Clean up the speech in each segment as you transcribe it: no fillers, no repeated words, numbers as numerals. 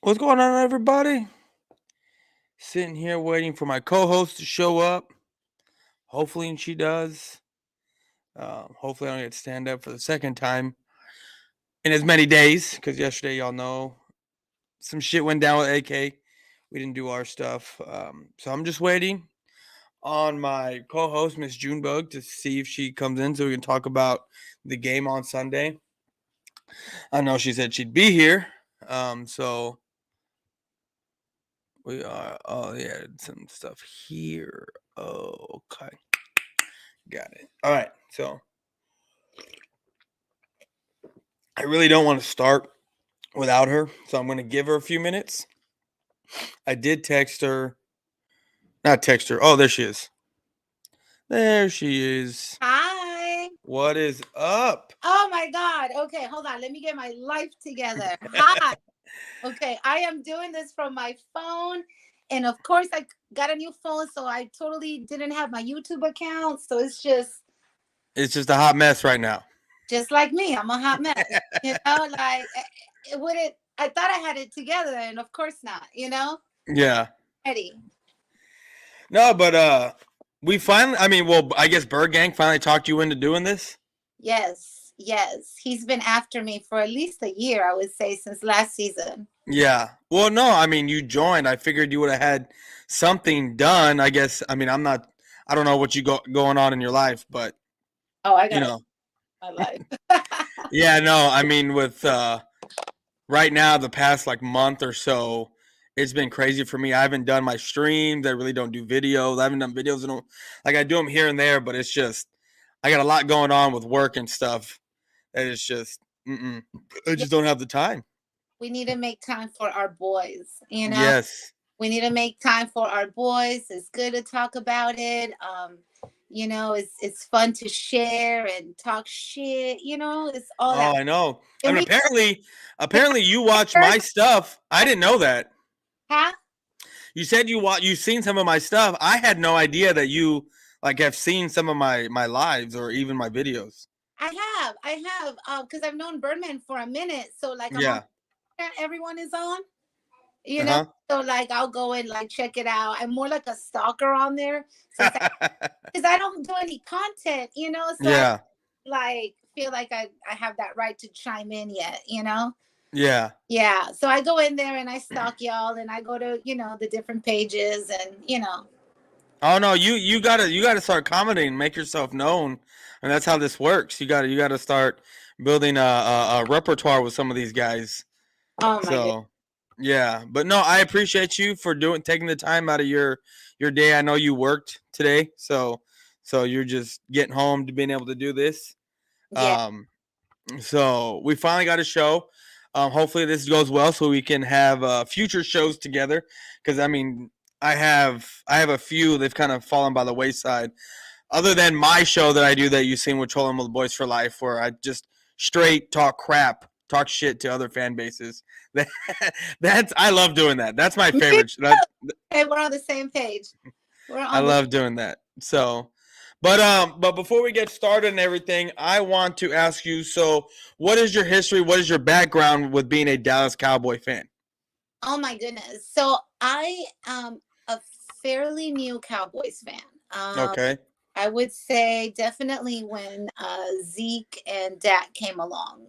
What's going on, everybody? Sitting here waiting for my co-host to show up. Hopefully, she does. Hopefully, I don't get to stand up for the second time in as many days. Because yesterday, y'all know, some shit went down with AK. We didn't do our stuff. So I'm just waiting on my co-host, Miss Junebug, to see if she comes in so we can talk about the game on Sunday. I know she said she'd be here. So we are. Oh yeah, some stuff here. Oh, okay. Got it. All right. So I really don't want to start without her. So I'm going to give her a few minutes. I did text her. Not text her. Oh, there she is. There she is. Hi. What is up? Oh my God. Okay, hold on. Let me get my life together. Hi. Okay, I am doing this from my phone. And of course, I got a new phone, so I totally didn't have my YouTube account. So it's It's just a hot mess right now. just like me. I'm a hot mess. Like it would it I thought I had it together, and of course not. Yeah. Eddie. No, but we finally. I mean, well, I guess Bird Gang finally talked you into doing this. Yes, yes. He's been after me for at least a year, I would say, since last season. Yeah. Well, no, I mean, you joined. I figured you would have had something done. I guess. I mean, I'm not. I don't know what you got going on in your life, but Oh, I you got know. my life. Yeah. No. I mean, with right now, the past like month or so, it's been crazy for me. I haven't done my streams. I really don't do videos. I haven't done videos in like I do them here and there, but it's just I got a lot going on with work and stuff. That it's just I Yeah, just don't have the time. we need to make time for our boys. Yes. We need to make time for our boys. It's good to talk about it. It's fun to share and talk shit. It's all that. Oh, I know. And And we apparently you watch my stuff. I didn't know that. huh? You said you've seen some of my stuff. I had no idea that you like have seen some of my lives or even my videos. I have, because I've known Birdman for a minute. So like I'm on Yeah. everyone is on, you Uh know. huh. So like I'll go and like check it out. I'm more like a stalker on there since because I don't do any content. So I Yeah. like feel like I have that right to chime in yet. Yeah. Yeah. So I go in there and I stalk y'all and I go to the different pages and. Oh no, you gotta start commenting, make yourself known, and that's how this works. You gotta start building a repertoire with some of these guys. Oh my goodness. So yeah, but no, I appreciate you for taking the time out of your day. I know you worked today, so you're just getting home to being able to do this. Yeah. Um, so we finally got a show. Hopefully this goes well, so we can have future shows together. Because I mean, I have a few they've kind of fallen by the wayside. Other than my show that I do that you've seen with Trolling with Boys for Life, where I just straight talk crap, talk shit to other fan bases. That's I love doing that. That's my favorite. Hey, we're on the same page. We're I on the love doing that. So, but before we get started and everything, I want to ask you. So, what is your history? What is your background with being a Dallas Cowboy fan? Oh my goodness. So I am a fairly new Cowboys fan. Um, Okay. I would say definitely when Zeke and Dak came along,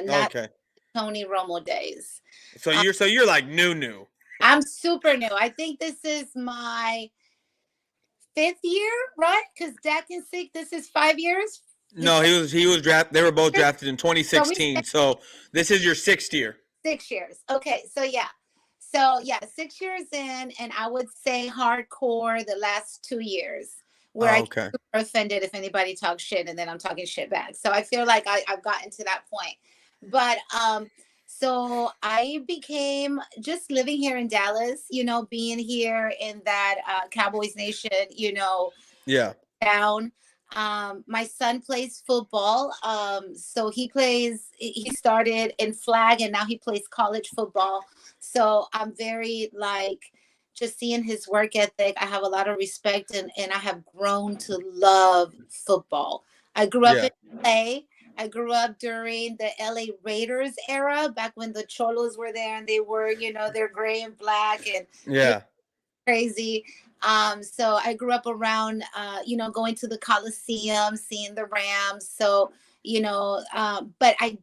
not Okay. Tony Romo days. So Uh, you're like new. I'm super new. I think this is my fifth year, right? Because Dak and Zeke, this is 5 years. This No, he was drafted. They were both drafted in so we 2016. So this is your sixth year. 6 years. Okay, so yeah. So yeah, 6 years in, and I would say hardcore the last 2 years, where I Oh, get okay. super offended if anybody talks shit and then I'm talking shit back. So I feel like I've gotten to that point. But so I became just living here in Dallas, being here in that Cowboys Nation, Yeah. down. My son plays football. So he started in flag and now he plays college football. So I'm very like just seeing his work ethic. I have a lot of respect and I have grown to love football. I grew up Yeah. in LA. I grew up during the LA Raiders era, back when the Cholos were there and they were, they're gray and black and Yeah. crazy. So I grew up around, going to the Coliseum, seeing the Rams. So, but I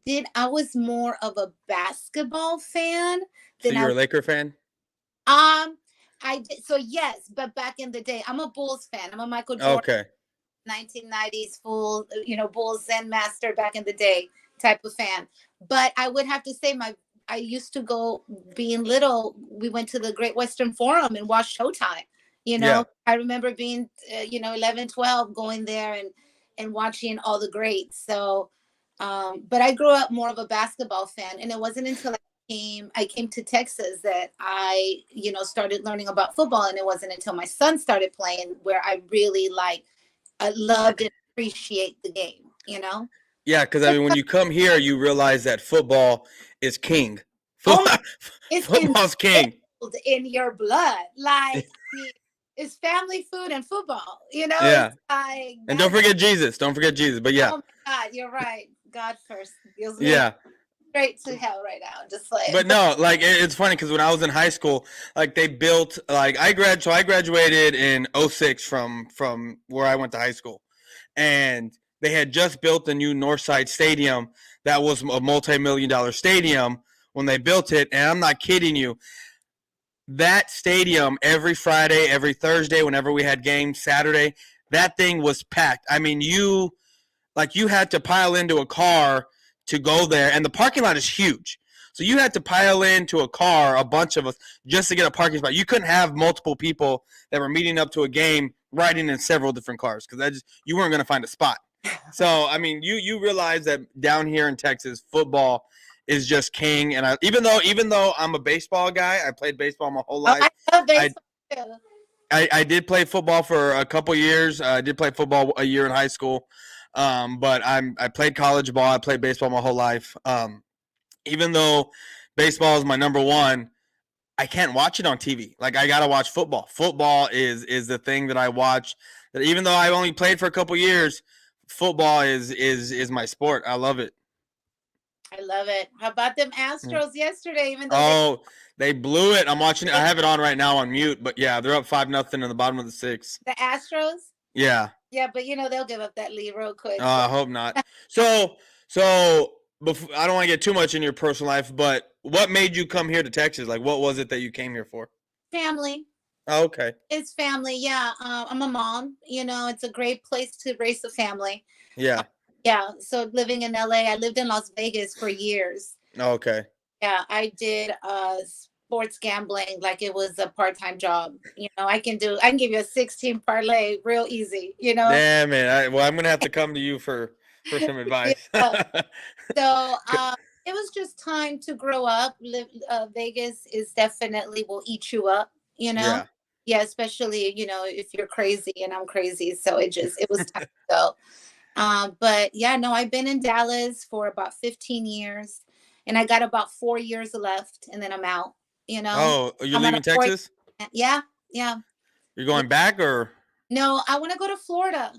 was more of a basketball fan So than I, you're a Laker fan? um, I did. So yes, but back in the day, I'm a Bulls fan. I'm a Michael Jordan Okay. 1990s full, Bulls Zen master back in the day type of fan. But I would have to say I used to go, being little, we went to the Great Western Forum and watched Showtime. Yeah. I remember being, 11, 12, going there and watching all the greats. So, but I grew up more of a basketball fan. And it wasn't until I came to Texas that I, started learning about football. And it wasn't until my son started playing where I really I loved and appreciate the game. Yeah, because I mean, when you come here, you realize that football is king. Oh my, it's Football's king. instilled in your blood. Like, I mean, it's family, food, and football. Yeah. It's like And don't forget Jesus. Don't forget Jesus. But yeah. oh my God, you're right. God first. Feels me Yeah. straight to hell right now. Just like, But no, like it's funny because when I was in high school, like they built like I graduated in '06 from where I went to high school, and they had just built the new Northside Stadium that was a multi-million-dollar stadium when they built it, and I'm not kidding you. That stadium every Friday, every Thursday, whenever we had games, Saturday, that thing was packed. I mean, you had to pile into a car to go there, and the parking lot is huge. So you had to pile into a car, a bunch of us, just to get a parking spot. You couldn't have multiple people that were meeting up to a game riding in several different cars because you weren't going to find a spot. So I mean, you realize that down here in Texas, football is just king. And even though I'm a baseball guy, I played baseball my whole oh, life. I love I baseball too. I did play football for a couple years. I did play football a year in high school, but I played college ball. I played baseball my whole life. Even though baseball is my number one, I can't watch it on TV. Like I gotta watch football. Football is the thing that I watch. That even though I only played for a couple years, football is my sport. I love it. I love it. How about them Mm. Astros yesterday? Even though Oh, they blew it. I'm watching it. I have it on right now on mute, but yeah, they're up 5-0 in the bottom of the sixth. the Astros, Yeah. yeah, but they'll give up that lead real quick. I hope not. So before, I don't want to get too much in your personal life, but what made you come here to Texas? Like, what was it that you came here for? Family. Oh, okay. It's family, yeah. I'm a mom. It's a great place to raise a family. Yeah. Yeah. So living in LA, I lived in Las Vegas for years. Okay. Yeah, I did sports gambling like it was a part-time job. I can give you a 16 parlay real easy. Damn it. Well, I'm gonna have to come to you for some advice. Yeah. So it was just time to grow up. Vegas is definitely will eat you up. Yeah. Yeah, especially if you're crazy and I'm crazy. So it was time to go. But yeah, no, I've been in Dallas for about 15 years, and I got about 4 years left, and then I'm out. Oh, are you I'm on leaving a 4. Texas? Yeah, yeah. You're going back or? No, I want to go to Florida.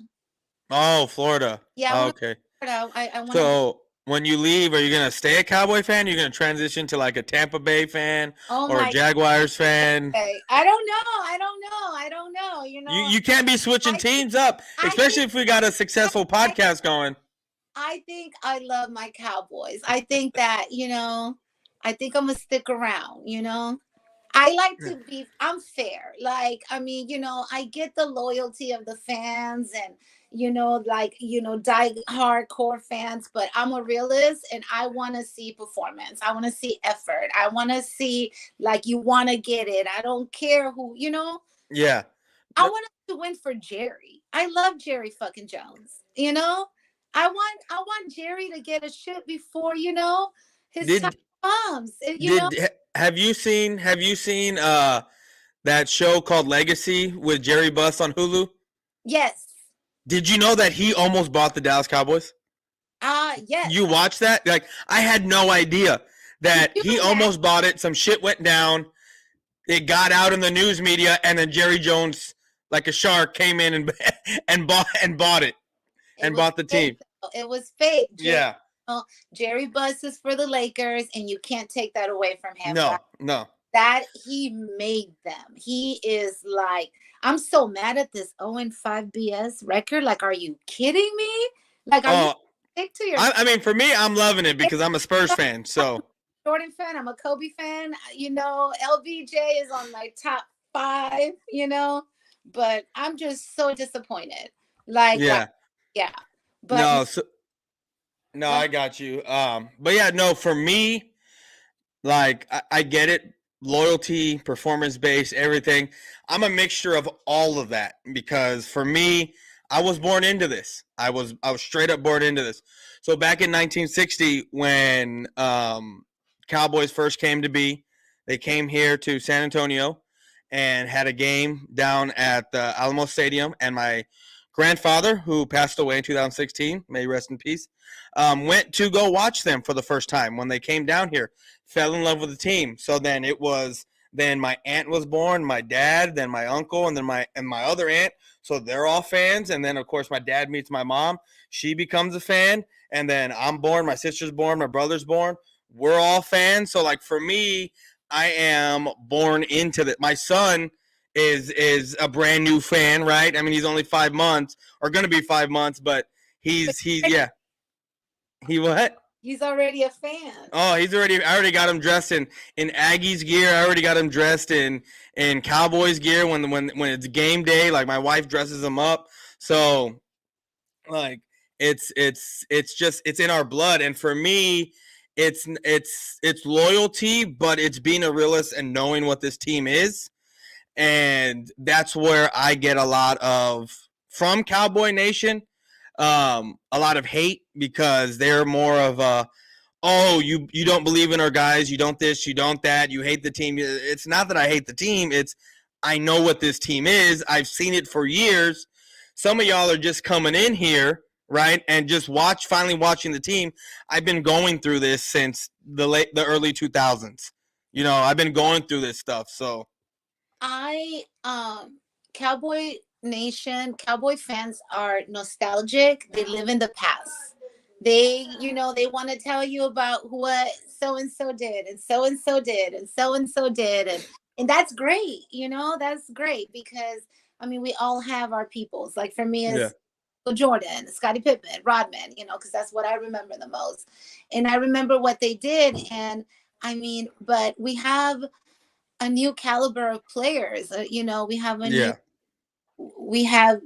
Oh, Florida. Yeah, I Oh, want to okay. go to Florida. I want to. So when you leave, are you gonna stay a Cowboy fan? You're gonna transition to like a Tampa Bay fan Oh or a my. Jaguars fan? Okay. I don't know. I don't know. I don't know. You can't be switching I teams up, I especially think if we got a successful podcast going. I think I love my Cowboys. I think that, I think I'm gonna stick around. I like to be, I'm fair. Like, I mean, I get the loyalty of the fans and, die hardcore fans, but I'm a realist and I want to see performance. I want to see effort. I want to see, like, you want to get it. I don't care who. Yeah. I want to win for Jerry. I love Jerry fucking Jones. I want Jerry to get a shit before, his time Did comes. have you seen that show called Legacy with Jerry Buss on Hulu? Yes. Did you know that he almost bought the Dallas Cowboys? Yes. You watched that? Like I had no idea that he almost bought it. Some shit went down. It got out in the news media, and then Jerry Jones, like a shark, came in and bought it and bought the team. It was fake. Yeah. Jerry Buss is for the Lakers, and you can't take that away from him. No, no. That he made them. He is like, I'm so mad at this 0-5 BS record. Like, are you kidding me? Like, are you Oh, stick to your I mean, for me, I'm loving it because I'm a Spurs fan. So Jordan fan? I'm a Kobe fan. LBJ is on my top 5. But I'm just so disappointed. Like, yeah, yeah. But no, so no, go I got you. But yeah, no, for me, like I get it, loyalty, performance based, everything. I'm a mixture of all of that because for me, I was born into this. I was straight up born into this. So back in 1960, when Cowboys first came to be, they came here to San Antonio and had a game down at the Alamo Stadium. And my grandfather, who passed away in 2016, may he rest in peace, went to go watch them for the first time when they came down here. Fell in love with the team. So then my aunt was born, my dad, then my uncle, and then my other aunt. So they're all fans. And then of course my dad meets my mom. She becomes a fan. And then I'm born, my sister's born, my brother's born. We're all fans. So like for me, I am born into that. My son is a brand new fan, right? I mean, he's only 5 months or gonna be 5 months, but he's yeah. He what? he's already a fan. Oh, I already got him dressed in Aggies gear. I already got him dressed in Cowboys gear when it's game day. Like my wife dresses him up. So like it's in our blood. And for me, it's loyalty, but it's being a realist and knowing what this team is. And that's where I get a lot of from Cowboy Nation, a lot of hate because they're more of a, oh, you don't believe in our guys, you don't this, you don't that, you hate the team. It's not that I hate the team, it's I know what this team is. I've seen it for years. Some of y'all are just coming in here, right, and just finally watching the team. I've been going through this since the early 2000s. I've been going through this stuff. So I Cowboy Nation, Cowboy fans are nostalgic. They live in the past. They want to tell you about what so and so did and so and so did and so and so did, and that's great. That's great because I mean we all have our peoples. Like for me yeah, it's Jordan, Scottie Pippen, Rodman, because that's what I remember the most. And I remember what they did. And I mean, but we have a new caliber of players. yeah. We have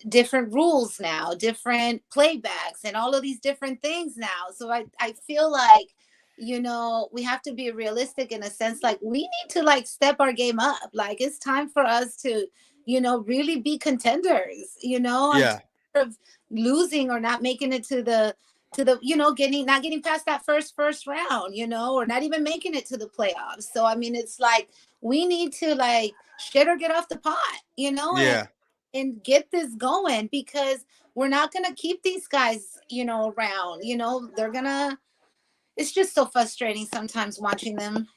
different rules now, different playbacks, and all of these different things now. So I feel like, we have to be realistic in a sense. Like we need to like step our game up. Like it's time for us to, really be contenders. I'm Yeah. tired of losing or not making it to the getting not getting past that first round, or not even making it to the playoffs. So I mean it's like we need to like shit or get off the pot, Yeah. and get this going because we're not going to keep these guys, around. They're going to it's just so frustrating sometimes watching them.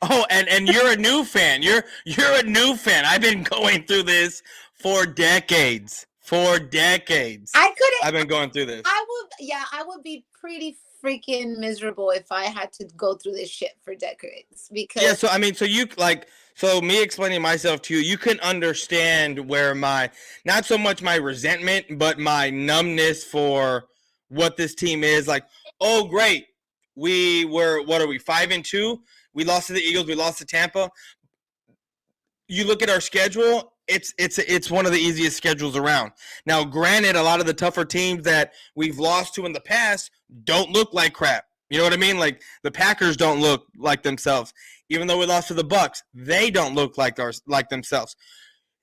Oh, and you're a new fan. You're a new fan. I've been going through this for decades. For decades. I couldn't I've been going through this. I would be pretty freaking miserable if I had to go through this shit for decades because Yeah, so I mean, so me explaining myself to you, you can understand where not so much my resentment, but my numbness for what this team is. Like, oh, great, what are we, 5-2? We lost to the Eagles, we lost to Tampa. You look at our schedule, it's one of the easiest schedules around. Now, granted, a lot of the tougher teams that we've lost to in the past don't look like crap. You know what I mean? Like the Packers don't look like themselves. Even though we lost to the Bucks, they don't look like themselves.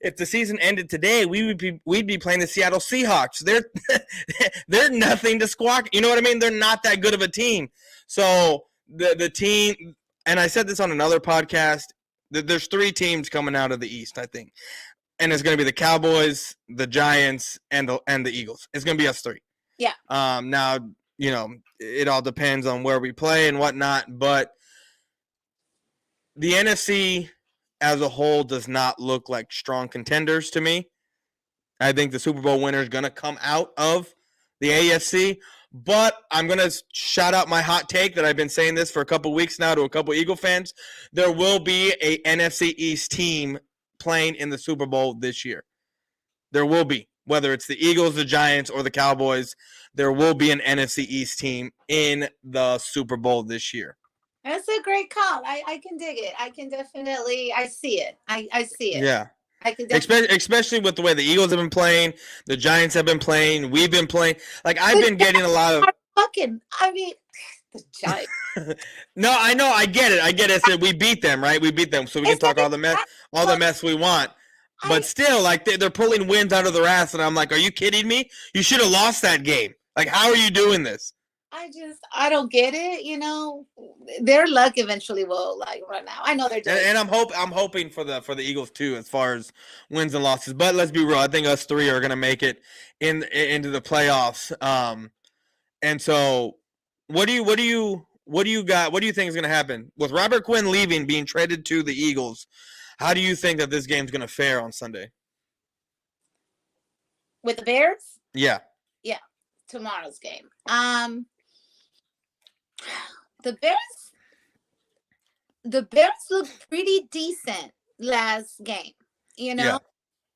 If the season ended today, we'd be playing the Seattle Seahawks. They're nothing to squawk. You know what I mean? They're not that good of a team. So the team, and I said this on another podcast, there's 3 teams coming out of the East, I think. And it's going to be the Cowboys, the Giants, and the Eagles. It's going to be us 3. yeah. Now, it all depends on where we play and whatnot, but the NFC as a whole does not look like strong contenders to me. I think the Super Bowl winner is going to come out of the AFC. But I'm going to shout out my hot take that I've been saying this for a couple weeks now to a couple Eagle fans. There will be a NFC East team playing in the Super Bowl this year. There will be. Whether it's the Eagles, the Giants, or the Cowboys, there will be an NFC East team in the Super Bowl this year. That's a great call. I can dig it. I can definitely, I see it. I see it. Yeah. I can definitely. Especially with the way the Eagles have been playing, the Giants have been playing, we've been playing. Like, I've been getting a lot of. I mean, the Giants. No, I know. I get it. I said we beat them, right? We beat them, so we can talk all the mess we want. But still, like, they're pulling wins out of their ass, and I'm like, are you kidding me? You should have lost that game. Like, how are you doing this? I don't get it. You know, their luck eventually will like run out. I know they're doing. And I'm hoping for the Eagles too, as far as wins and losses. But let's be real. I think us three are gonna make it into the playoffs. And so, what do you got? What do you think is gonna happen with Robert Quinn leaving, being traded to the Eagles? How do you think that this game's gonna fare on Sunday? With the Bears? Yeah. Yeah. Tomorrow's game. The Bears looked pretty decent last game, you know? Yeah.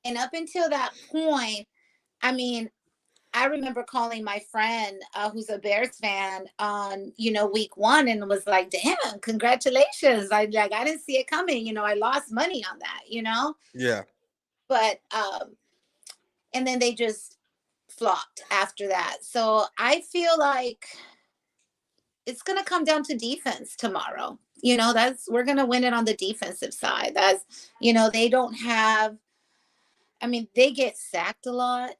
And up until that point, I mean, I remember calling my friend who's a Bears fan on, week 1 and was like, damn, congratulations. I didn't see it coming. I lost money on that, Yeah. But, and then they just flopped after that. So I feel like it's going to come down to defense tomorrow. We're going to win it on the defensive side. They don't have, they get sacked a lot,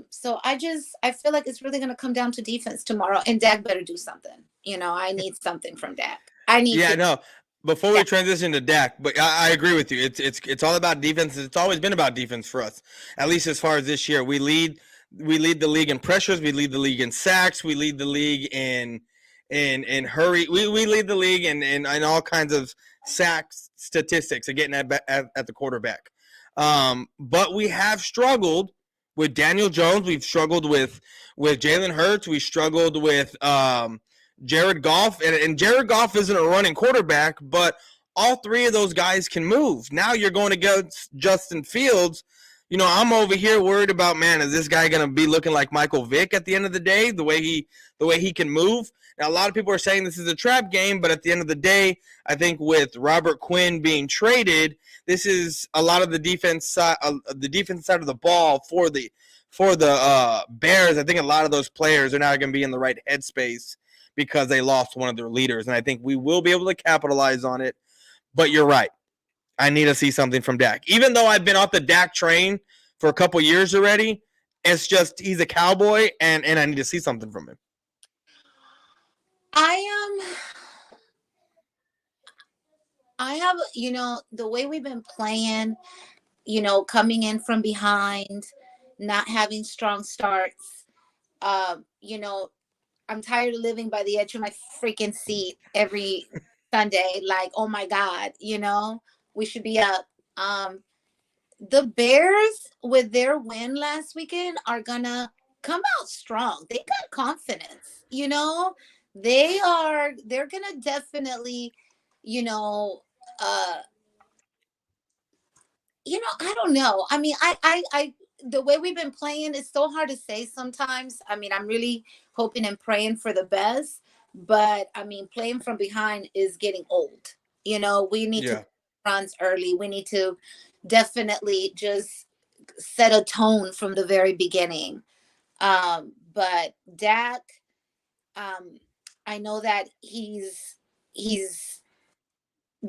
so I feel like it's really going to come down to defense tomorrow, and Dak better do something. I need something from Dak. No. Before we transition to Dak, but I agree with you. It's all about defense. It's always been about defense for us, at least as far as this year. We lead the league in pressures. We lead the league in sacks. We lead the league in hurry. We lead the league in all kinds of sacks statistics and getting at the quarterback. But we have struggled with Daniel Jones. We've struggled with Jalen Hurts. We struggled with Jared Goff. And Jared Goff isn't a running quarterback, but all three of those guys can move. Now you're going against Justin Fields. I'm over here worried about, man, is this guy going to be looking like Michael Vick at the end of the day, the way he can move? Now, a lot of people are saying this is a trap game, but at the end of the day, I think with Robert Quinn being traded, this is a lot of the defense side of the ball for the Bears. I think a lot of those players are now going to be in the right headspace because they lost one of their leaders, and I think we will be able to capitalize on it. But you're right. I need to see something from Dak. Even though I've been off the Dak train for a couple years already, it's just he's a Cowboy, and I need to see something from him. I have, the way we've been playing, coming in from behind, not having strong starts. I'm tired of living by the edge of my freaking seat every Sunday. Like, oh my God, we should be up. The Bears, with their win last weekend, are gonna come out strong. They got confidence, they're gonna definitely, I don't know. I the way we've been playing, it's so hard to say sometimes. I'm really hoping and praying for the best, but playing from behind is getting old. We need to runs early. We need to definitely just set a tone from the very beginning. But Dak, I know that he's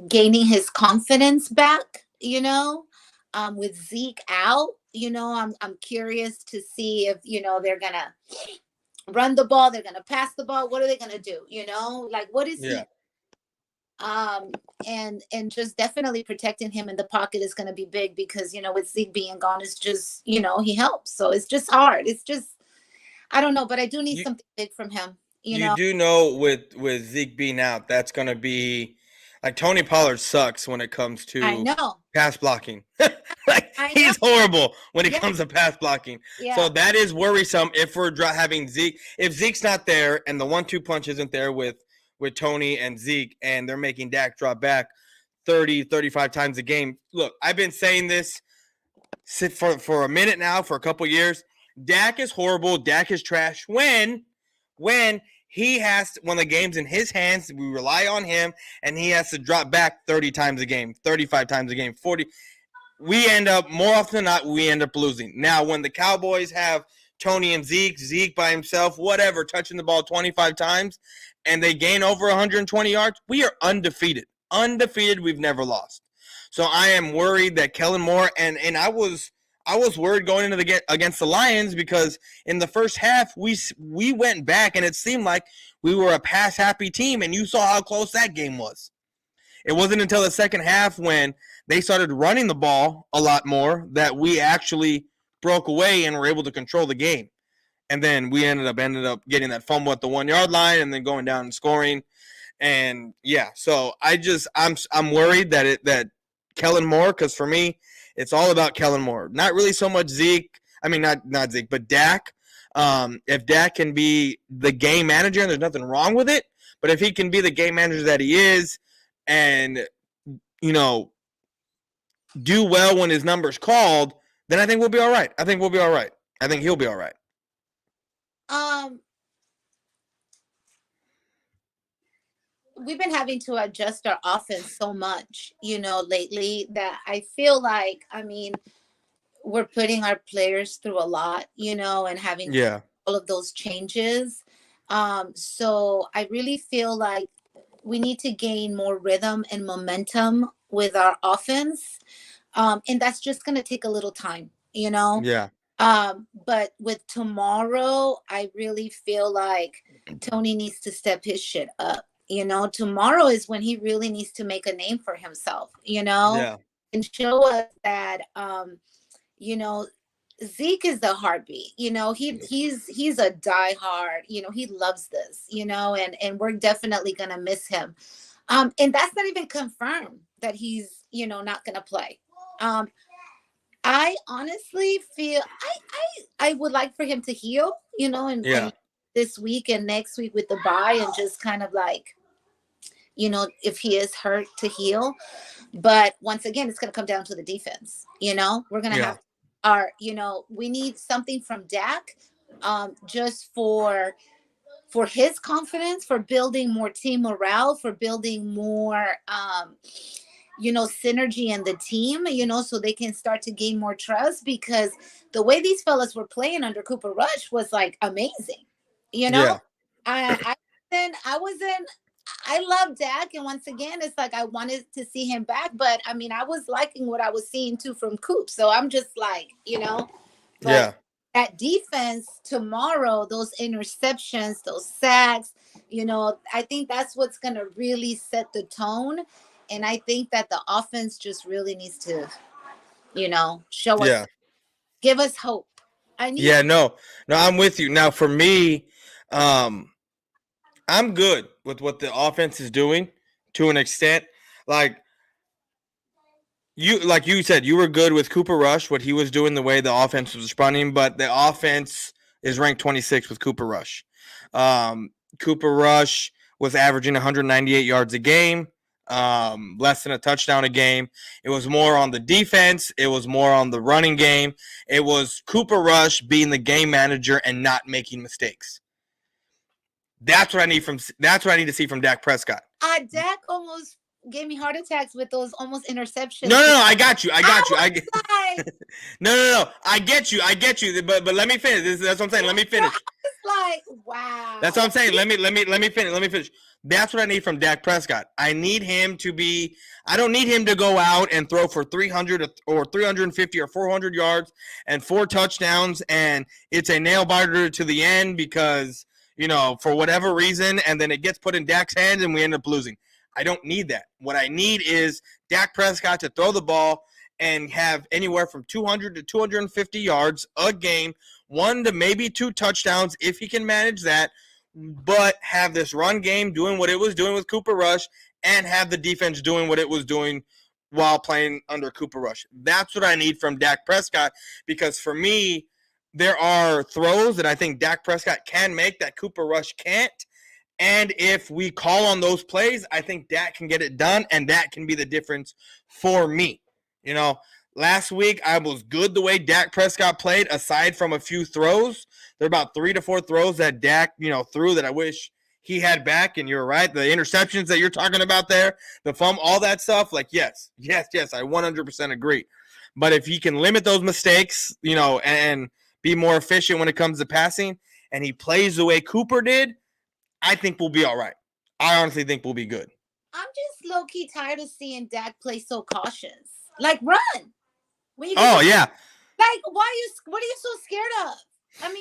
gaining his confidence back, with Zeke out, I'm curious to see if, they're going to run the ball. They're going to pass the ball. What are they going to do? Like, what is he? And just definitely protecting him in the pocket is going to be big because, with Zeke being gone, it's just, he helps. So it's just hard. It's just, I don't know, but I do need something big from him. You do know with Zeke being out, that's going to be like Tony Pollard sucks when it comes to pass blocking. Like, I know. he's horrible when it Yeah, comes to pass blocking. So yeah. that is worrisome if we're having Zeke. If Zeke's not there and the 1-2 punch isn't there with Tony and Zeke, and they're making Dak drop back 30, 35 times a game. Look, I've been saying this for a minute now, for a couple years. Dak is horrible. Dak is trash. When he has when the game's in his hands, we rely on him, and he has to drop back 30 times a game, 35 times a game, 40. We end up, more often than not, we end up losing. Now, when the Cowboys have Tony and Zeke by himself, whatever, touching the ball 25 times, and they gain over 120 yards, we are undefeated. Undefeated, we've never lost. So I am worried that Kellen Moore, and I was worried going into the against the Lions, because in the first half we went back and it seemed like we were a pass happy team, and you saw how close that game was. It wasn't until the second half, when they started running the ball a lot more, that we actually broke away and were able to control the game. And then we ended up getting that fumble at the 1 yard line, and then going down and scoring. And yeah, so I'm worried that Kellen Moore, because for me, it's all about Kellen Moore. Not really so much Zeke. I mean, not Zeke, but Dak. If Dak can be the game manager, and there's nothing wrong with it, but if he can be the game manager that he is, and do well when his number's called, then I think we'll be all right. I think we'll be all right. I think he'll be all right. We've been having to adjust our offense so much, lately, that I feel like, we're putting our players through a lot, and having Yeah. all of those changes. So I really feel like we need to gain more rhythm and momentum with our offense. And that's just going to take a little time, Yeah. But with tomorrow, I really feel like Tony needs to step his shit up. Tomorrow is when he really needs to make a name for himself, Yeah. and show us that, Zeke is the heartbeat. He's a diehard. He loves this. And we're definitely gonna miss him. And that's not even confirmed that he's not gonna play. I honestly feel I would like for him to heal. And this week and next week with the bye, and just kind of like, if he is hurt, to heal. But once again, it's going to come down to the defense. We're going to have we need something from Dak, just for his confidence, for building more team morale, for building more, synergy in the team, so they can start to gain more trust, because the way these fellas were playing under Cooper Rush was like amazing. Yeah. I love Dak, and once again, it's like I wanted to see him back, but I was liking what I was seeing too from Coop. So I'm just like, but that defense tomorrow, those interceptions, those sacks, I think that's what's going to really set the tone. And I think that the offense just really needs to, show us, give us hope. No, I'm with you. Now, for me, I'm good with what the offense is doing to an extent. Like you said, you were good with Cooper Rush, what he was doing, the way the offense was responding, but the offense is ranked 26 with Cooper Rush. Cooper Rush was averaging 198 yards a game, less than a touchdown a game. It was more on the defense. It was more on the running game. It was Cooper Rush being the game manager and not making mistakes. That's what I need to see from Dak Prescott. Dak almost gave me heart attacks with those almost interceptions. No, I got you. No, I get you. But let me finish. That's what I'm saying. Let me finish. It's like, wow. That's what I'm saying. Let me finish. That's what I need from Dak Prescott. I need him to be. I don't need him to go out and throw for 300 or 350 or 400 yards and 4 touchdowns, and it's a nail biter to the end because, for whatever reason, and then it gets put in Dak's hands and we end up losing. I don't need that. What I need is Dak Prescott to throw the ball and have anywhere from 200 to 250 yards a game, 1 to maybe 2 touchdowns if he can manage that, but have this run game doing what it was doing with Cooper Rush, and have the defense doing what it was doing while playing under Cooper Rush. That's what I need from Dak Prescott, because for me, there are throws that I think Dak Prescott can make that Cooper Rush can't. And if we call on those plays, I think Dak can get it done, and that can be the difference for me. You know, last week I was good the way Dak Prescott played, aside from a few throws. There are about 3 to 4 throws that Dak, threw that I wish he had back. And you're right, the interceptions that you're talking about there, the fumble, all that stuff, like, yes, I 100% agree. But if he can limit those mistakes, and be more efficient when it comes to passing, and he plays the way Cooper did, I think we'll be all right. I honestly think we'll be good. I'm just low key tired of seeing Dak play so cautious. Like, run when you get. Oh yeah. Like, what are you so scared of? I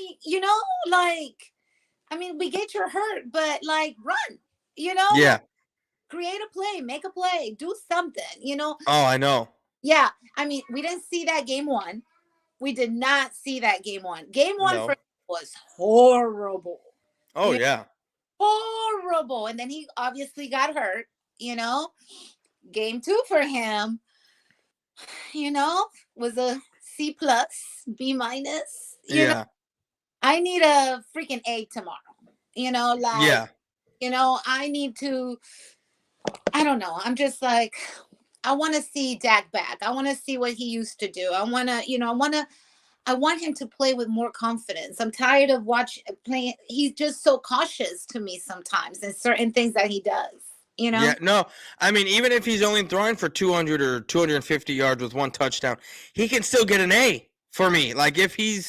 mean, we get you're hurt, but like, run. Yeah. Create a play, make a play, do something. Oh, I know. Yeah, I mean, we didn't see that game one. We did not see that game one. Game one No. for him was horrible. Oh yeah. Horrible. And then he obviously got hurt. Game two for him, was a C plus, B minus. Yeah. I need a freaking A tomorrow. Yeah. I need to. I don't know. I'm just like, I want to see Dak back. I want to see what he used to do. I want him to play with more confidence. I'm tired of playing. He's just so cautious to me sometimes in certain things that he does. Yeah, no. I mean, even if he's only throwing for 200 or 250 yards with 1 touchdown, he can still get an A for me. Like, if you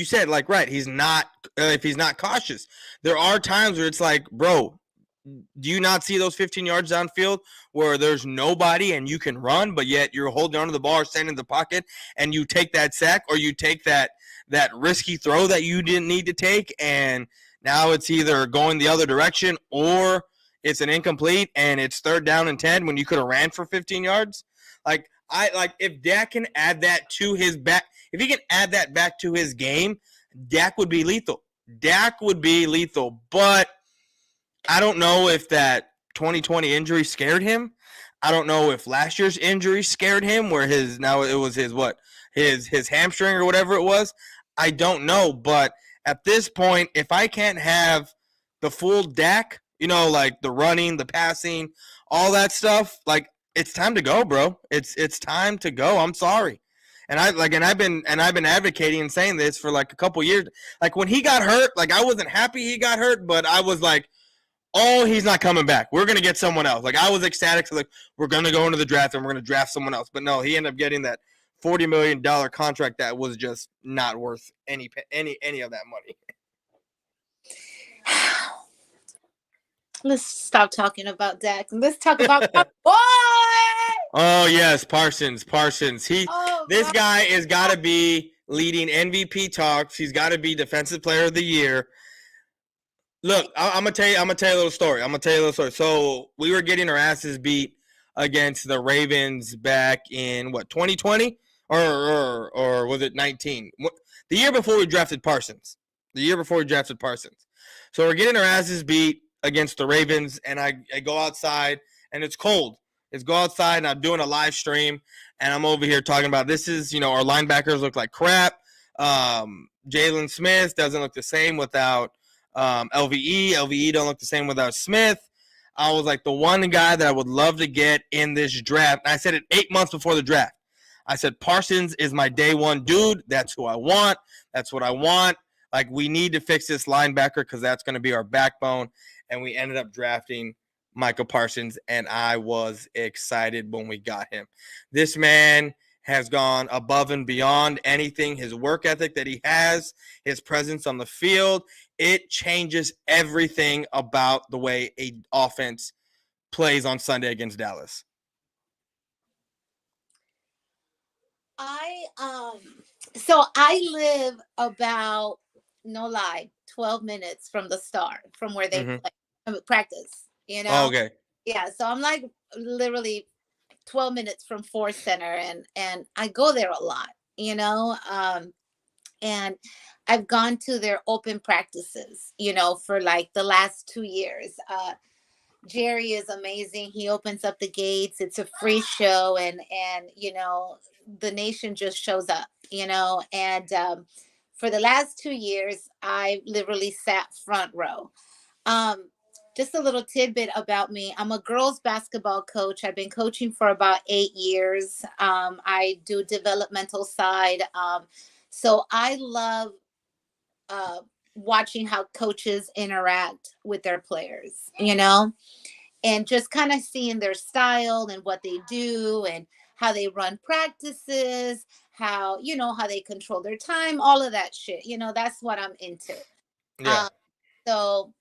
said, like, right, he's not, if he's not cautious. There are times where it's like, bro, do you not see those 15 yards downfield where there's nobody and you can run, but yet you're holding onto the ball or standing in the pocket and you take that sack, or you take that risky throw that you didn't need to take, and now it's either going the other direction or it's an incomplete and it's 3rd down and 10 when you could have ran for 15 yards. If Dak can add that to his back, if he can add that back to his game, Dak would be lethal. But I don't know if that 2020 injury scared him. I don't know if last year's injury scared him, where his hamstring or whatever it was. I don't know, but at this point, if I can't have the full Dak, like the running, the passing, all that stuff, like, it's time to go, bro. It's time to go. I'm sorry. And I've been advocating and saying this for like a couple years. Like, when he got hurt, like, I wasn't happy he got hurt, but I was like, oh, he's not coming back. We're going to get someone else. Like, I was ecstatic. So, like, we're going to go into the draft and we're going to draft someone else. But no, he ended up getting that $40 million contract that was just not worth any of that money. Let's stop talking about Dak and let's talk about my boy. Oh yes, Parsons. This guy has got to be leading MVP talks. He's got to be Defensive Player of the Year. Look, I'm gonna tell you a little story. So we were getting our asses beat against the Ravens back in 2020 or was it 19? The year before we drafted Parsons. So we're getting our asses beat against the Ravens, and I go outside and it's cold. Go outside and I'm doing a live stream and I'm over here talking about this is, our linebackers look like crap. Jalen Smith doesn't look the same without LVE. LVE don't look the same without Smith. I was like, the one guy that I would love to get in this draft, and I said it 8 months before the draft. I said, Parsons is my day one dude. That's who I want. That's what I want. Like, we need to fix this linebacker because that's going to be our backbone. And we ended up drafting Micah Parsons, and I was excited when we got him. This man has gone above and beyond anything. His work ethic that he has, his presence on the field, it changes everything about the way an offense plays on Sunday against Dallas. So I live about, no lie, 12 minutes from the start, from where they play, practice, Oh, okay. Yeah, so I'm like literally 12 minutes from Force Center, and I go there a lot, and I've gone to their open practices, for like the last 2 years. Jerry is amazing. He opens up the gates. It's a free show, and the nation just shows up. And for the last 2 years, I literally sat front row. Um, just a little tidbit about me. I'm a girls basketball coach. I've been coaching for about 8 years. I do developmental side. So I love uh, watching how coaches interact with their players, and just kind of seeing their style and what they do and how they run practices, how they control their time, all of that shit. That's what I'm into. Yeah. Um, so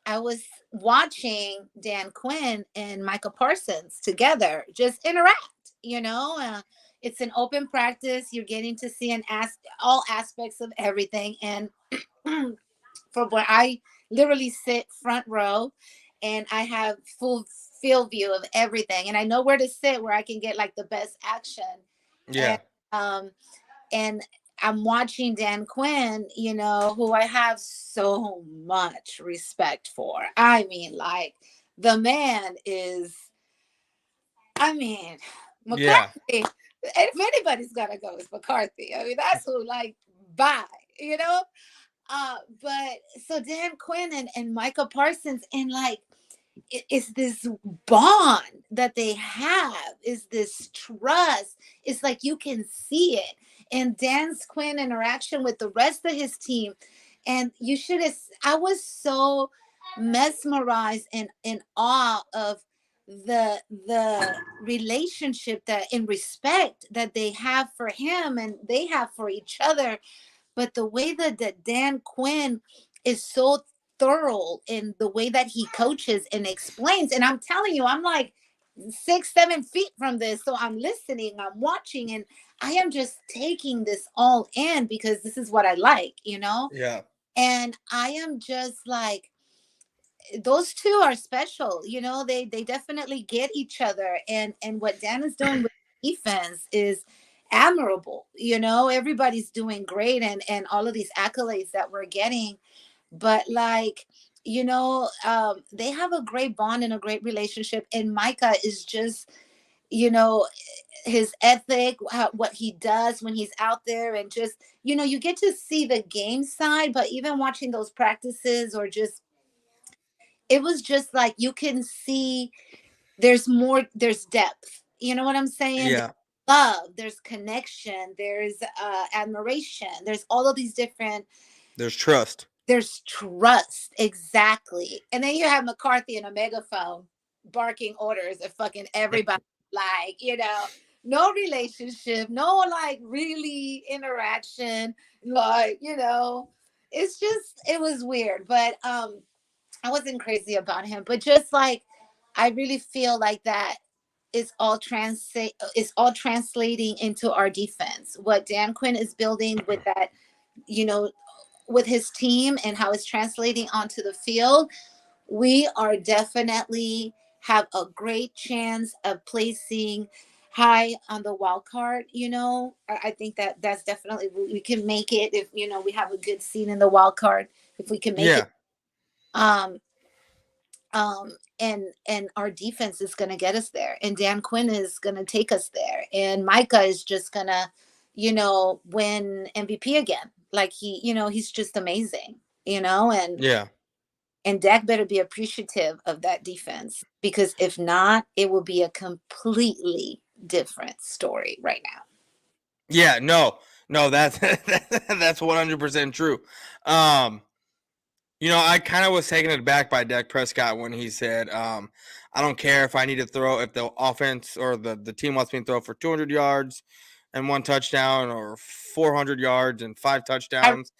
I was watching Dan Quinn and Micah Parsons together just interact. It's an open practice. You're getting to see all aspects of everything. And for where I literally sit front row, and I have full field view of everything, and I know where to sit where I can get like the best action. And Yeah. um and I'm watching Dan Quinn, who I have so much respect for. I mean, like, the man is, I mean, Yeah. McCarthy. If anybody's gonna go, it's McCarthy. I mean, that's who, like, bye, you know. But so Dan Quinn and Micah Parsons, and like, it's this bond that they have, is this trust. It's like you can see it. And Dan's Quinn interaction with the rest of his team. And you should have, I was so mesmerized and in awe of the relationship that and respect that they have for him and they have for each other. But the way that Dan Quinn is so thorough in the way that he coaches and explains, and I'm telling you, I'm like 6 7 feet from this, so I'm listening, I'm watching, and I am just taking this all in because this is what I like. Yeah. And I am just like, those two are special. They definitely get each other, and what Dan is doing with defense is admirable. Everybody's doing great, and all of these accolades that we're getting. But like, they have a great bond and a great relationship, and Micah is just, his ethic, what he does when he's out there, and just, you get to see the game side, but even watching those practices, or just, it was just like you can see there's depth. You know what I'm saying? There's Yeah. love, there's connection, there's admiration, there's all of these different, There's trust. there's trust, exactly. And then you have McCarthy in a megaphone barking orders at fucking everybody, like, no relationship, no, like, really interaction, like, it was weird. But I wasn't crazy about him, but just like, I really feel like that is all translating into our defense. What Dan Quinn is building with that, you know, with his team, and how it's translating onto the field, we are definitely have a great chance of placing high on the wild card. I think that that's definitely, we can make it if we have a good seed in the wild card, if we can make it. Yeah. Um, and our defense is going to get us there, and Dan Quinn is going to take us there, and Micah is just going to win MVP again. Like, he's just amazing. and Yeah. and Dak better be appreciative of that defense, because if not, it will be a completely different story right now. Yeah. No, that's that's 100% true. Um, I kind of was taken aback by Dak Prescott when he said, I don't care if I need to throw, if the offense or the team wants me to throw for 200 yards and 1 touchdown, or 400 yards and 5 touchdowns.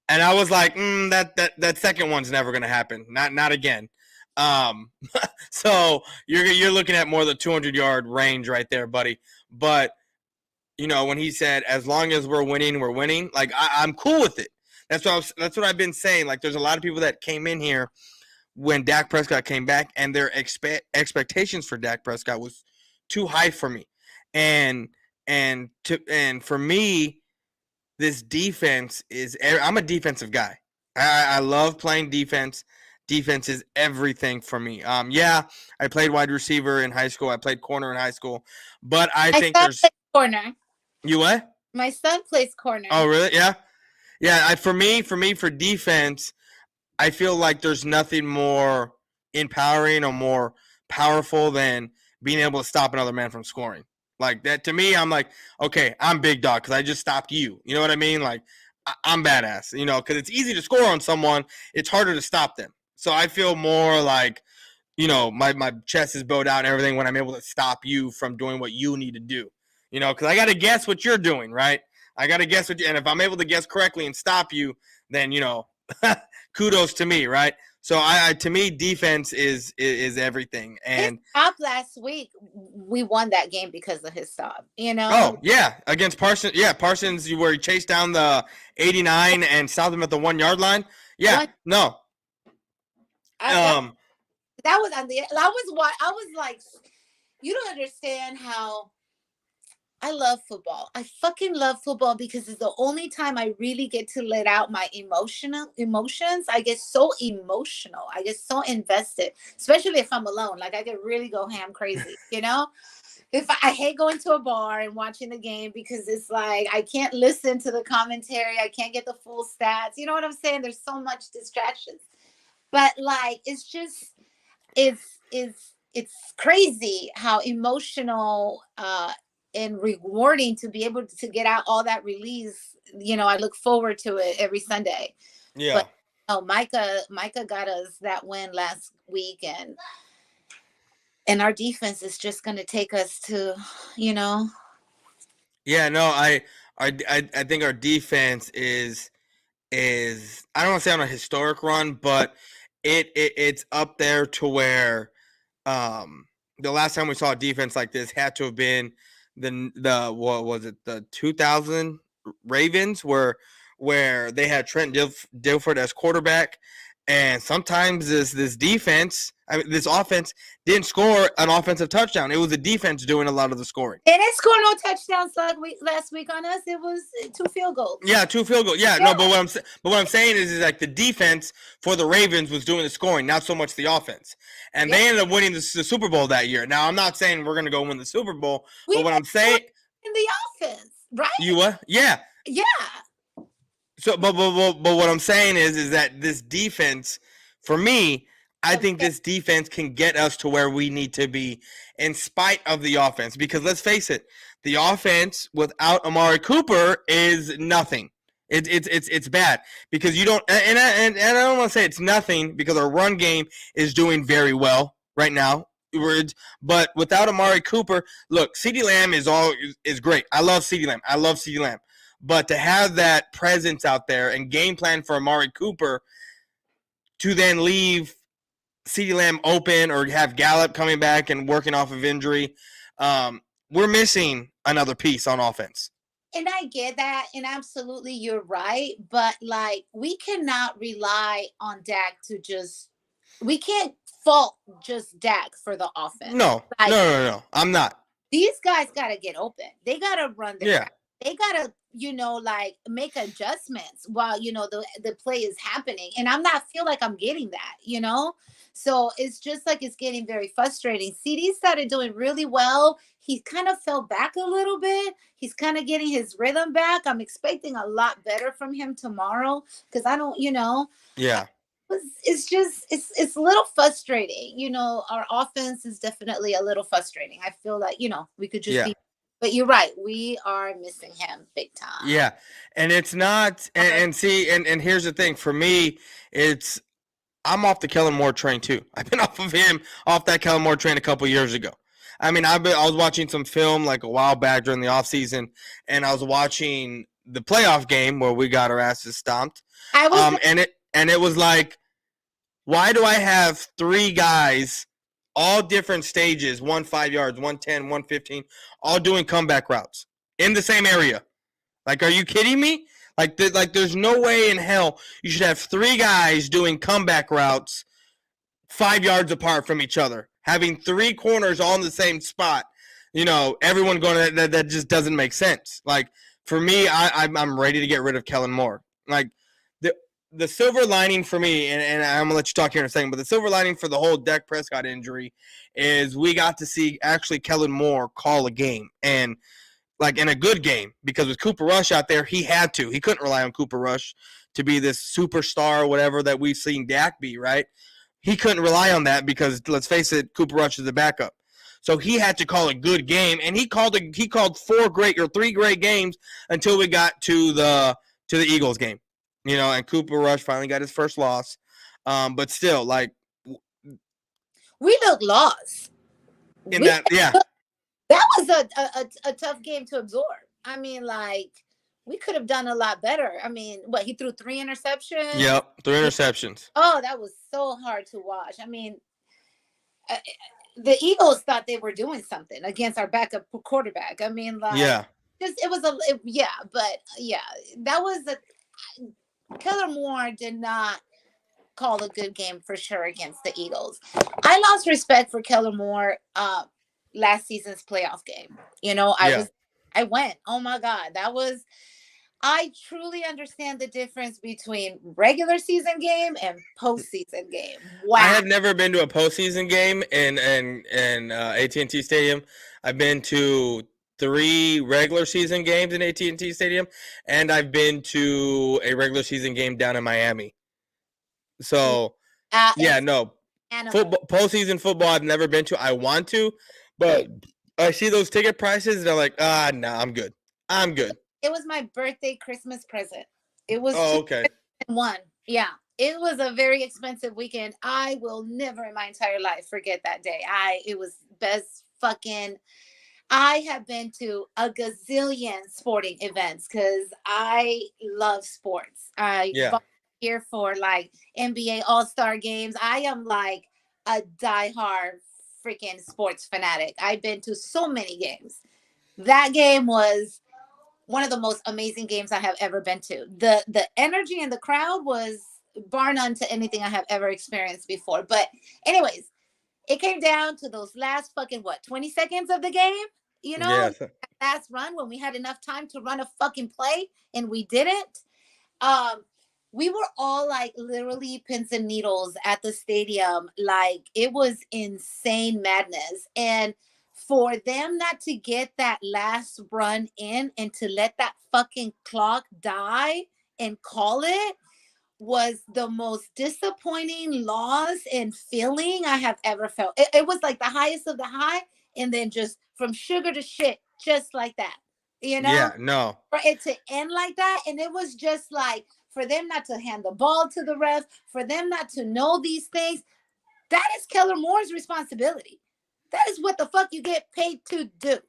And I was like, that second one's never going to happen. Not again. Um, so you're looking at more the 200-yard range right there, buddy. But when he said, as long as we're winning, we're winning, like, I'm cool with it. That's what I've been saying. Like, there's a lot of people that came in here when Dak Prescott came back, and their expectations for Dak Prescott was too high for me. And for me, this defense is, I'm a defensive guy. I love playing defense. defense is everything for me. Yeah, I played wide receiver in high school. I played corner in high school, but I My think son there's plays corner. you what? My son plays corner. Oh, really? Yeah, yeah. For defense, I feel like there's nothing more empowering or more powerful than being able to stop another man from scoring. Like that to me, I'm like, okay, I'm big dog because I just stopped you. You know what I mean? Like I'm badass. You know, because it's easy to score on someone, it's harder to stop them. So I feel more like, you know, my chest is bowed out and everything when I'm able to stop you from doing what you need to do. You know, because I got to guess what you're doing, right? I got to guess what, and if I'm able to guess correctly and stop you, then you know, kudos to me, right? So I to me, defense is everything. His And stop last week, we won that game because of his stop. You know, oh yeah, against Parsons, yeah, Parsons, where he chased down the 89 and stopped him at the 1 yard line. Yeah, one no, that um, that was on the. I was what I was like. You don't understand how I love football. I fucking love football because it's the only time I really get to let out my emotions. I get so emotional. I get so invested, especially if I'm alone. Like I could really go ham crazy, you know? If I hate going to a bar and watching the game because it's like I can't listen to the commentary, I can't get the full stats. You know what I'm saying? There's so much distractions. But like it's crazy how emotional and rewarding to be able to get out all that release. You know, I look forward to it every Sunday. yeah. But oh, Micah got us that win last week, and our defense is just going to take us to, you know. Yeah, no, I think our defense is I don't want to say on a historic run, but it's up there to where the last time we saw a defense like this had to have been the what was it, the 2000 Ravens, where they had Trent Dilford as quarterback, and sometimes this defense, I mean, this offense didn't score an offensive touchdown. It was the defense doing a lot of the scoring. They didn't score no touchdowns last week on us. It was 2 field goals. Yeah, 2 field goals. Yeah, no, but what I'm saying is like the defense for the Ravens was doing the scoring, not so much the offense, and they ended up winning the Super Bowl that year. Now I'm not saying we're gonna go win the Super Bowl, but what I'm saying in the offense, right? You what? Yeah. Yeah. So, but what I'm saying is that this defense, for me, I think this defense can get us to where we need to be, in spite of the offense. Because let's face it, the offense without Amari Cooper is nothing. It's bad because you don't, and I don't want to say it's nothing because our run game is doing very well right now. But without Amari Cooper, look, CeeDee Lamb is great. I love CeeDee Lamb. But to have that presence out there and game plan for Amari Cooper to then leave CeeDee Lamb open or have Gallup coming back and working off of injury, we're missing another piece on offense. And I get that, and absolutely you're right. But like, we cannot rely on Dak to just. We can't fault just Dak for the offense. No, like, no. I'm not. These guys got to get open. They got to run their. Yeah. They got to, like make adjustments while, the play is happening. And I'm not feel like I'm getting that, So it's just like it's getting very frustrating. CD started doing really well. He kind of fell back a little bit. He's kind of getting his rhythm back. I'm expecting a lot better from him tomorrow because I don't, Yeah. It's a little frustrating. Our offense is definitely a little frustrating. I feel like, we could just be. But you're right. We are missing him big time. Yeah. And it's not, and see, and here's the thing. For me, I'm off the Kellen Moore train too. I've been off that Kellen Moore train a couple years ago. I mean, I was watching some film like a while back during the offseason, and I was watching the playoff game where we got our asses stomped. And it was like, why do I have 3 guys, all different stages, 5 yards, 10, 15, all doing comeback routes in the same area? Like, are you kidding me? Like there's no way in hell you should have 3 guys doing comeback routes 5 yards apart from each other, having 3 corners all in the same spot. Everyone going that just doesn't make sense. Like, for me, I'm ready to get rid of Kellen Moore. Like, the silver lining for me, and I'm gonna let you talk here in a second, but the silver lining for the whole Dak Prescott injury is we got to see actually Kellen Moore call a game, and like in a good game, because with Cooper Rush out there, he had to. He couldn't rely on Cooper Rush to be this superstar or whatever that we've seen Dak be, right? He couldn't rely on that because let's face it, Cooper Rush is the backup. So he had to call a good game, and he called 3 great games until we got to the Eagles game. And Cooper Rush finally got his first loss. But still, like, we look lost. Yeah. That was a tough game to absorb. I mean, like, we could have done a lot better. I mean, he threw 3 interceptions? Yep, 3 interceptions. Oh, that was so hard to watch. I mean, the Eagles thought they were doing something against our backup quarterback. I mean, like, yeah, that was Kellen Moore did not call a good game for sure against the Eagles. I lost respect for Kellen Moore last season's playoff game. I went, oh my God, I truly understand the difference between regular season game and postseason game. Wow. I have never been to a postseason game in AT&T Stadium. I've been to 3 regular season games in AT&T Stadium, and I've been to a regular season game down in Miami. So, postseason football I've never been to. I want to, but I see those ticket prices and I'm like, no, I'm good. It was my birthday Christmas present. It was okay. One. Yeah. It was a very expensive weekend. I will never in my entire life forget that day. It was best fucking. I have been to a gazillion sporting events because I love sports. I volunteer for like NBA All-Star games. I am like a diehard freaking sports fanatic. I've been to so many games. That game was one of the most amazing games I have ever been to. The energy in the crowd was bar none to anything I have ever experienced before. But anyways, it came down to those last fucking 20 seconds of the game, last run when we had enough time to run a fucking play and we didn't. We were all like literally pins and needles at the stadium. Like, it was insane madness. And for them not to get that last run in and to let that fucking clock die and call it was the most disappointing loss and feeling I have ever felt. It was like the highest of the high, and then just from sugar to shit, just like that. Yeah, no. For it to end like that, and it was just like, for them not to hand the ball to the ref, for them not to know these things, that is Kellen Moore's responsibility. That is what the fuck you get paid to do,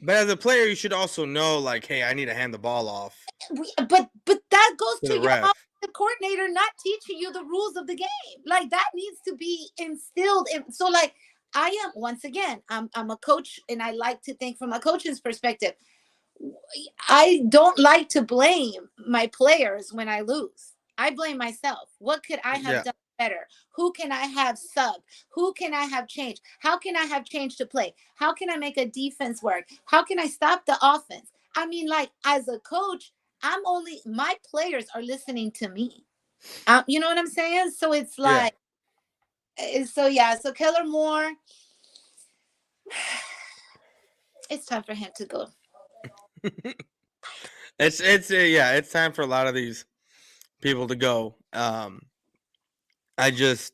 But as a player, you should also know, like, hey, I need to hand the ball off. But that goes to your ref. The coordinator not teaching you the rules of the game. Like, that needs to be instilled in. So, like, I am, once again, I'm a coach, and I like to think from a coach's perspective. I don't like to blame my players when I lose. I blame myself. What could I have done better? Who can I have subbed? Who can I have changed? How can I have changed to play? How can I make a defense work? How can I stop the offense? I mean, like, as a coach, my players are listening to me. You know what I'm saying? So it's like, so Kellen Moore, it's time for him to go. It's time for a lot of these people to go. I don't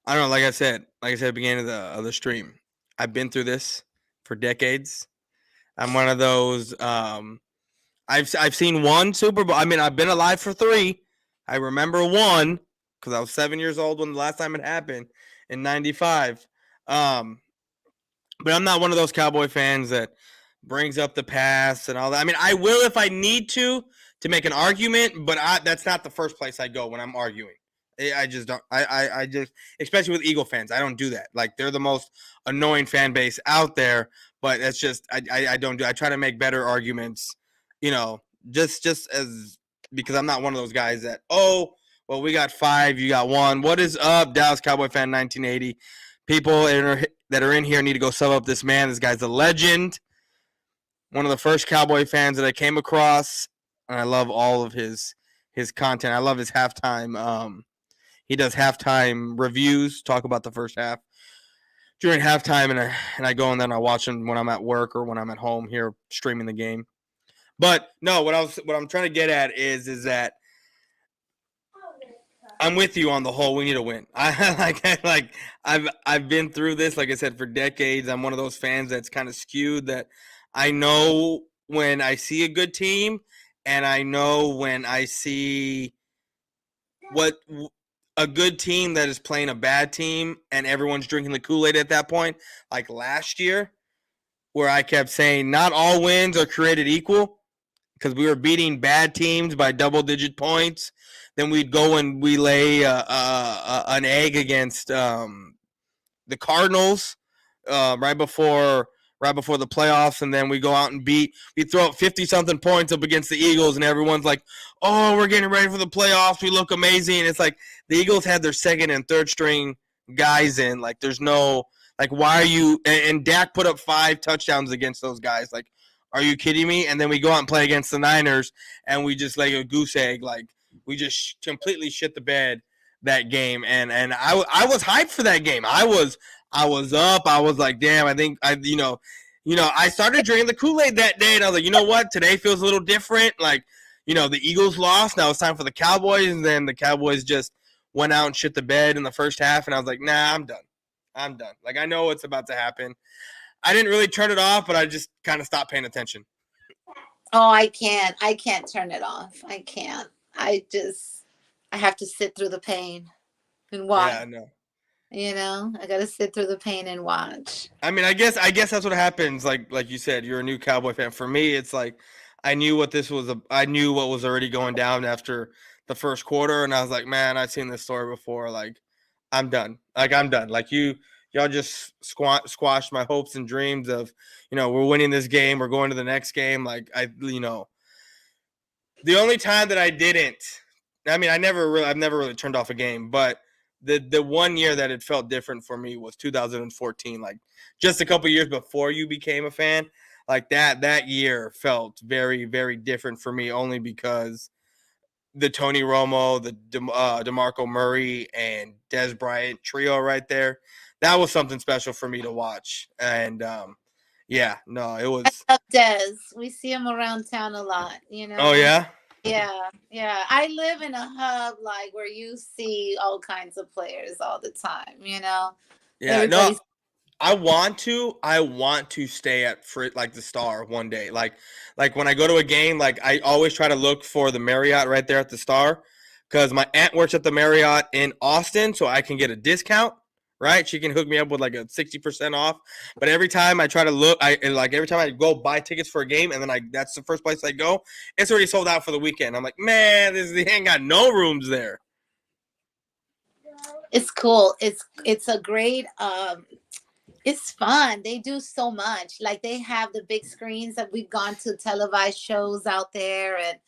know. Like I said at the beginning of the stream, I've been through this for decades. I'm one of those. I've seen one Super Bowl. I mean, I've been alive for 3. I remember one because I was 7 years old when the last time it happened in '95. But I'm not one of those Cowboy fans that brings up the past and all that. I mean, I will if I need to make an argument, but that's not the first place I go when I'm arguing. I just don't. I just, especially with Eagle fans, I don't do that. Like, they're the most annoying fan base out there. But that's just I don't do. I try to make better arguments, just as, because I'm not one of those guys that, well, we got 5, you got 1. What is up, Dallas Cowboy fan 1980? People that are in here need to go sub up this man. This guy's a legend. One of the first Cowboy fans that I came across, and I love all of his his content. I love his halftime. He does halftime reviews, talk about the first half during halftime, and I go and then I watch him when I'm at work or when I'm at home here streaming the game. But no, what I'm trying to get at is that I'm with you on the whole. We need to win. I've been through this, like I said, for decades. I'm one of those fans that's kind of skewed. That I know when I see a good team, and I know when I see what a good team that is playing a bad team, and everyone's drinking the Kool-Aid at that point. Like last year, where I kept saying not all wins are created equal, because we were beating bad teams by double-digit points. Then we'd go and we lay an egg against the Cardinals right before the playoffs, and then we go out and we throw up 50-something points up against the Eagles, and everyone's like, oh, we're getting ready for the playoffs. We look amazing. It's like the Eagles had their second and third string guys in. Like, there's no, like, why are you, and Dak put up 5 touchdowns against those guys. Like, are you kidding me? And then we go out and play against the Niners, and we just lay a goose egg. Like, we just completely shit the bed that game. And I was hyped for that game. I was up. I was like, damn, I think I started drinking the Kool-Aid that day, and I was like, you know what? Today feels a little different. Like, the Eagles lost. Now it's time for the Cowboys, and then the Cowboys just went out and shit the bed in the first half, and I was like, nah, I'm done. Like, I know what's about to happen. I didn't really turn it off, but I just kind of stopped paying attention. Oh, I can't turn it off. I can't. I have to sit through the pain and watch. Yeah, no. I got to sit through the pain and watch. I mean, I guess that's what happens. Like you said, you're a new Cowboy fan. For me, it's like I knew what this was. I knew what was already going down after the first quarter, and I was like, man, I've seen this story before. Like, I'm done. Like y'all just squashed my hopes and dreams of, we're winning this game, we're going to the next game. Like, the only time that I didn't, I mean, I've never really turned off a game, but the 1 year that it felt different for me was 2014. Like, just a couple years before you became a fan, like that year felt very, very different for me, only because the Tony Romo, the DeMarco Murray, and Des Bryant trio right there, that was something special for me to watch. And yeah, no, it was. I love Des. We see him around town a lot. Oh yeah. Yeah. I live in a hub like where you see all kinds of players all the time. Yeah, Everybody's... no, I want to stay at like the Star one day. Like when I go to a game, like I always try to look for the Marriott right there at the Star, because my aunt works at the Marriott in Austin, so I can get a discount. Right, she can hook me up with like a 60% off. But every time I try to look, every time I go buy tickets for a game, and then that's the first place I go, it's already sold out for the weekend. I'm like, man, they ain't got no rooms there. It's cool. It's a great. It's fun. They do so much. Like, they have the big screens that we've gone to televised shows out there, and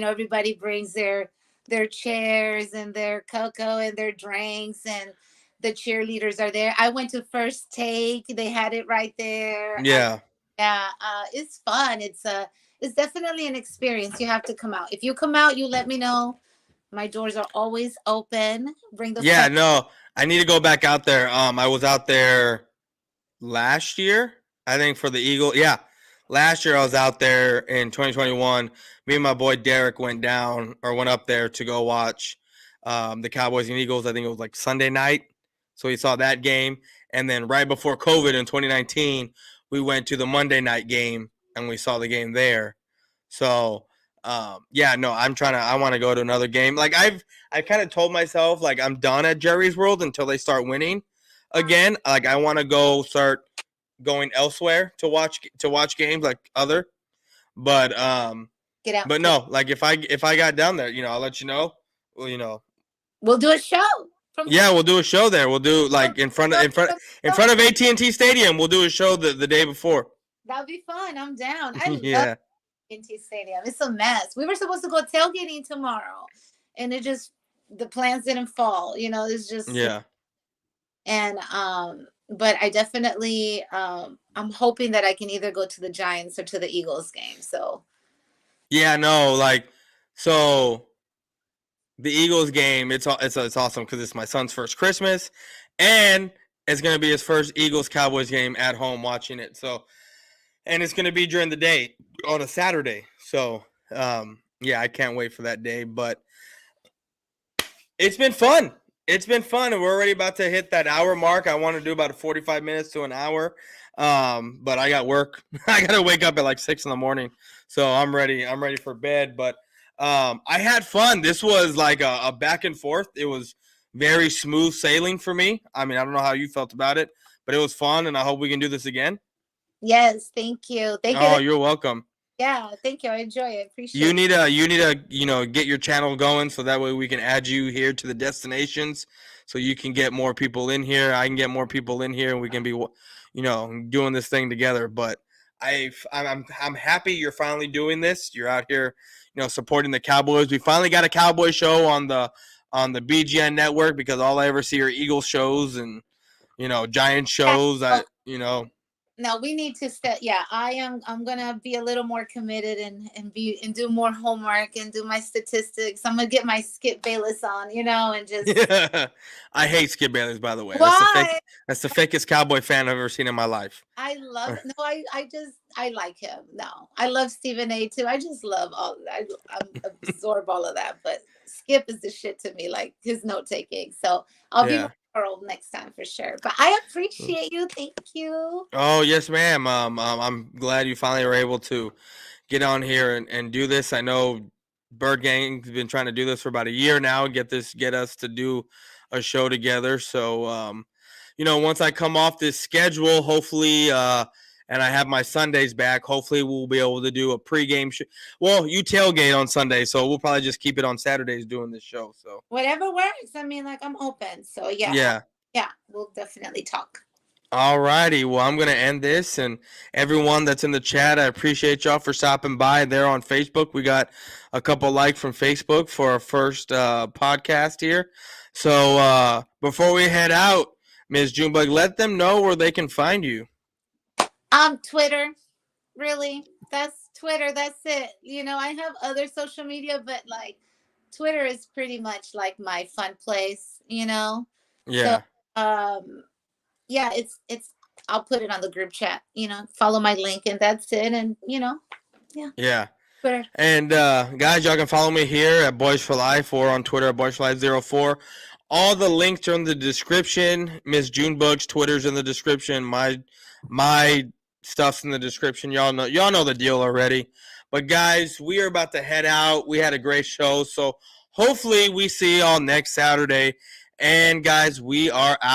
everybody brings their chairs and their cocoa and their drinks, and the cheerleaders are there. I went to First Take. They had it right there. Yeah. It's fun. It's definitely an experience. You have to come out. If you come out, you let me know. My doors are always open. Bring the Yeah, no, I need to go back out there. I was out there last year, I think, for the Eagle. Yeah, last year I was out there in 2021. Me and my boy Derek went up there to go watch the Cowboys and Eagles. I think it was like Sunday night. So we saw that game. And then right before COVID in 2019, we went to the Monday night game and we saw the game there. So, yeah, no, I want to go to another game. Like, I've kind of told myself, like, I'm done at Jerry's World until they start winning again. Like, I want to start going elsewhere to watch games, like other. But get out. But no, like if I got down there, I'll let you know. Well, we'll do a show. Yeah, we'll do a show there. We'll do like in front of AT&T Stadium. We'll do a show the day before. That'll be fun. I'm down. I Yeah. love AT&T Stadium. It's a mess. We were supposed to go tailgating tomorrow, and the plans didn't fall. It's just Yeah. And but I definitely I'm hoping that I can either go to the Giants or to the Eagles game. So Yeah, no, like, so the Eagles game, it's awesome because it's my son's first Christmas, and it's going to be his first Eagles Cowboys game at home watching it. So, and it's going to be during the day on a Saturday. So, yeah, I can't wait for that day. But it's been fun. It's been fun, and we're already about to hit that hour mark. I want to do about 45 minutes to an hour, but I got work. I got to wake up at like 6 in the morning, so I'm ready. I'm ready for bed. But I had fun. This was like a back and forth. It was very smooth sailing for me. I mean, I don't know how you felt about it, but it was fun, and I hope we can do this again. Yes, thank you. Oh, you're welcome. Yeah, thank you. I enjoy it. Appreciate You need to get your channel going so that way we can add you here to the destinations so you can get more people in here. I can get more people in here and we can be doing this thing together. But I'm happy you're finally doing this. You're out here, supporting the Cowboys. We finally got a Cowboy show on the BGN network because all I ever see are Eagles shows and Giant shows. No, we need to yeah, I'm gonna be a little more committed and do more homework and do my statistics. I'm gonna get my Skip Bayless on, and just Yeah. I hate Skip Bayless, by the way. Why? That's the fakest Cowboy fan I've ever seen in my life. I love it. No, I like him. No, I love Stephen A too. I just love I absorb all of that. But Skip is the shit to me, like his note taking. So I'll be more thorough next time for sure. But I appreciate you. Thank you. Oh yes, ma'am. I'm glad you finally were able to get on here and do this. I know Bird Gang's been trying to do this for about a year now. Get us to do a show together. So once I come off this schedule, hopefully, and I have my Sundays back, hopefully we'll be able to do a pregame show. Well, you tailgate on Sunday, so we'll probably just keep it on Saturdays doing this show. So whatever works. I mean, like I'm open. So yeah, we'll definitely talk. All righty. Well, I'm going to end this. And everyone that's in the chat, I appreciate y'all for stopping by there on Facebook. We got a couple likes from Facebook for our first podcast here. So before we head out, Ms. Junebug, let them know where they can find you. Twitter. Really? That's Twitter. That's it. I have other social media, but like Twitter is pretty much like my fun place, Yeah. So, yeah, it's I'll put it on the group chat, follow my link and that's it. And Yeah. Twitter. And guys, y'all can follow me here at Boys for Life or on Twitter at Boys for Life 04. All the links are in the description. Miss Junebug's Twitter's in the description. My stuff's in the description. Y'all know the deal already. But guys, we are about to head out. We had a great show. So hopefully we see y'all next Saturday. And guys, we are out.